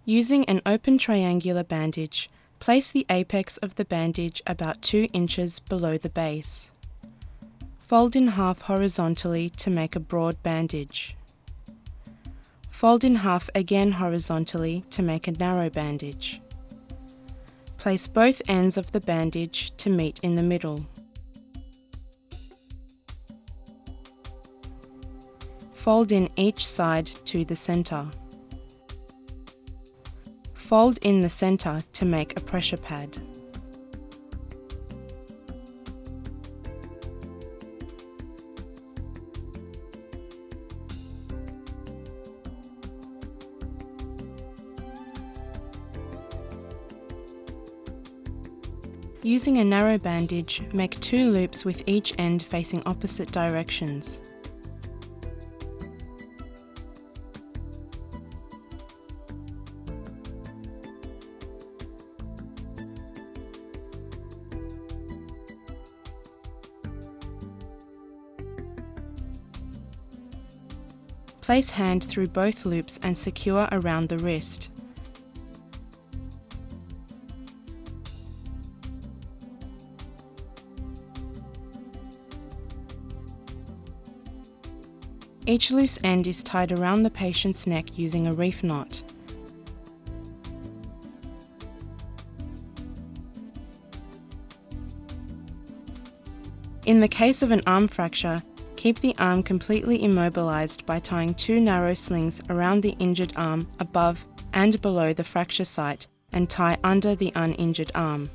Using an open triangular bandage, place the apex of the bandage about 2 inches below the base. Fold in half horizontally to make a broad bandage. Fold in half again horizontally to make a narrow bandage. Place both ends of the bandage to meet in the middle. Fold in each side to the center. Fold in the center to make a pressure pad. Using a narrow bandage, make 2 loops with each end facing opposite directions. Place hand through both loops and secure around the wrist. Each loose end is tied around the patient's neck using a reef knot. In the case of an arm fracture, keep the arm completely immobilized by tying 2 narrow slings around the injured arm above and below the fracture site and tie under the uninjured arm.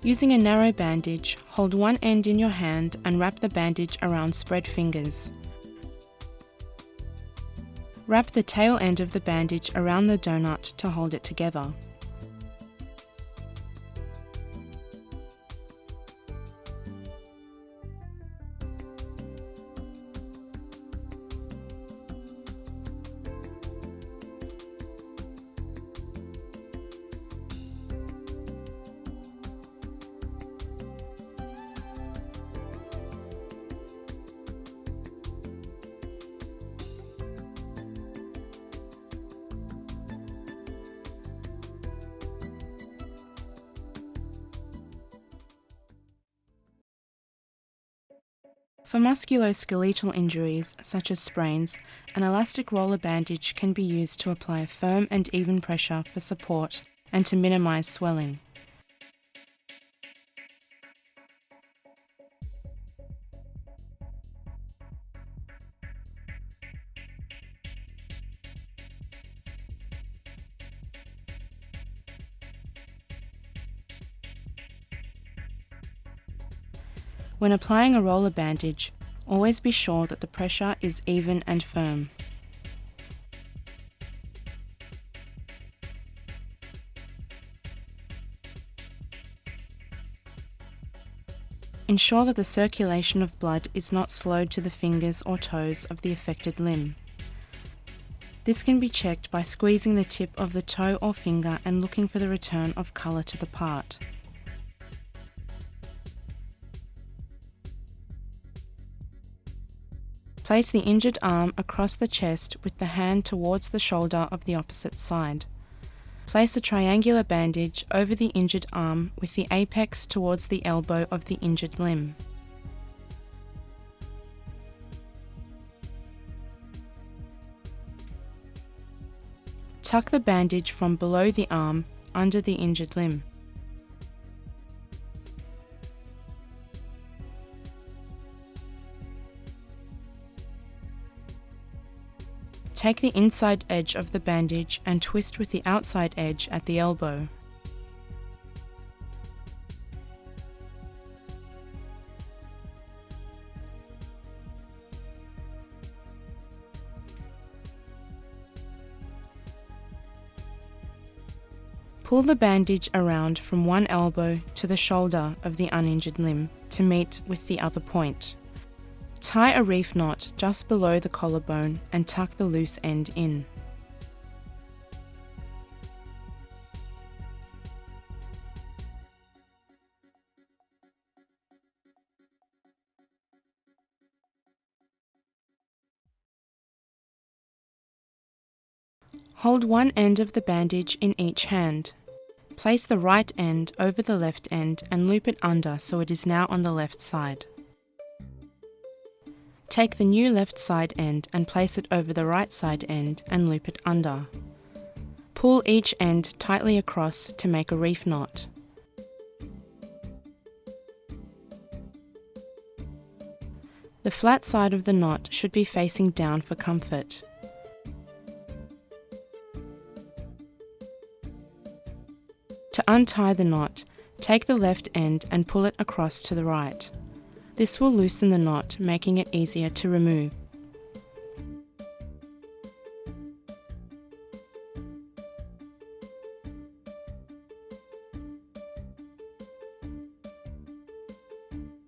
Using a narrow bandage, hold one end in your hand and wrap the bandage around spread fingers. Wrap the tail end of the bandage around the donut to hold it together. For musculoskeletal injuries, such as sprains, an elastic roller bandage can be used to apply firm and even pressure for support and to minimize swelling. When applying a roller bandage, always be sure that the pressure is even and firm. Ensure that the circulation of blood is not slowed to the fingers or toes of the affected limb. This can be checked by squeezing the tip of the toe or finger and looking for the return of colour to the part. Place the injured arm across the chest with the hand towards the shoulder of the opposite side. Place a triangular bandage over the injured arm with the apex towards the elbow of the injured limb. Tuck the bandage from below the arm under the injured limb. Take the inside edge of the bandage and twist with the outside edge at the elbow. Pull the bandage around from one elbow to the shoulder of the uninjured limb to meet with the other point. Tie a reef knot just below the collarbone and tuck the loose end in. Hold one end of the bandage in each hand. Place the right end over the left end and loop it under so it is now on the left side. Take the new left side end and place it over the right side end and loop it under. Pull each end tightly across to make a reef knot. The flat side of the knot should be facing down for comfort. To untie the knot, take the left end and pull it across to the right. This will loosen the knot, making it easier to remove.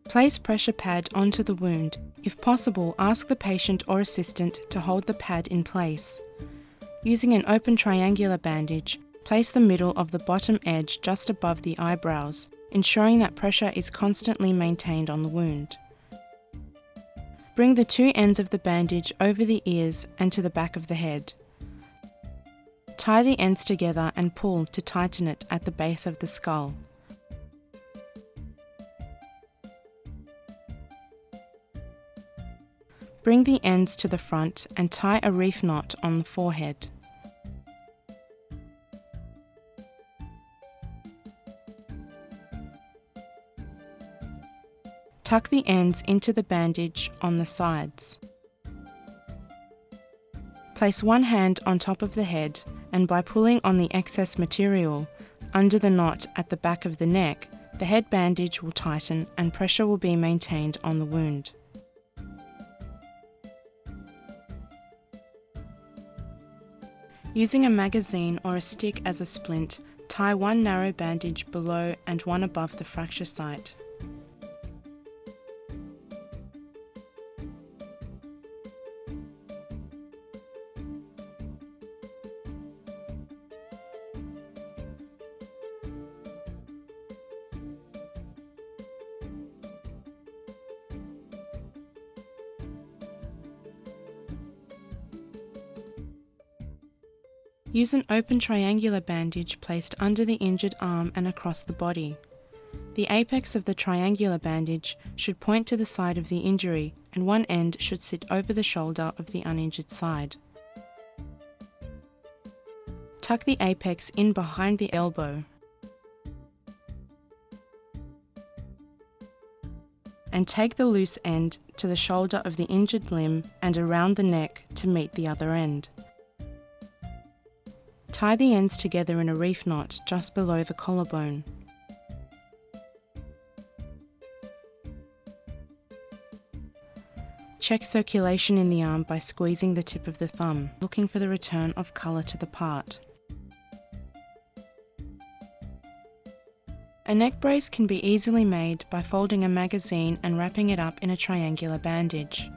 Place pressure pad onto the wound. If possible, ask the patient or assistant to hold the pad in place. Using an open triangular bandage, place the middle of the bottom edge just above the eyebrows, ensuring that pressure is constantly maintained on the wound. Bring the two ends of the bandage over the ears and to the back of the head. Tie the ends together and pull to tighten it at the base of the skull. Bring the ends to the front and tie a reef knot on the forehead. Tuck the ends into the bandage on the sides. Place one hand on top of the head and by pulling on the excess material under the knot at the back of the neck, the head bandage will tighten and pressure will be maintained on the wound. Using a magazine or a stick as a splint, tie one narrow bandage below and one above the fracture site. Use an open triangular bandage placed under the injured arm and across the body. The apex of the triangular bandage should point to the side of the injury and one end should sit over the shoulder of the uninjured side. Tuck the apex in behind the elbow and take the loose end to the shoulder of the injured limb and around the neck to meet the other end. Tie the ends together in a reef knot just below the collarbone. Check circulation in the arm by squeezing the tip of the thumb, looking for the return of colour to the part. A neck brace can be easily made by folding a magazine and wrapping it up in a triangular bandage.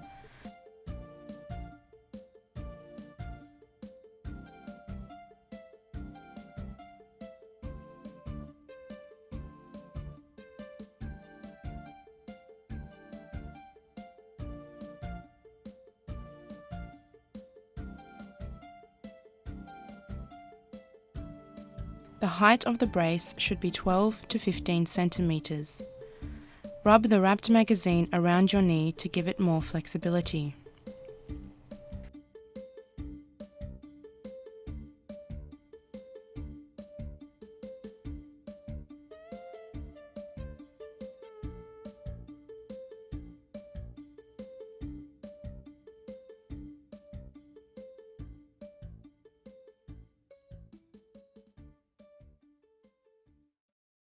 The height of the brace should be 12 to 15 centimeters. Rub the wrapped magazine around your knee to give it more flexibility.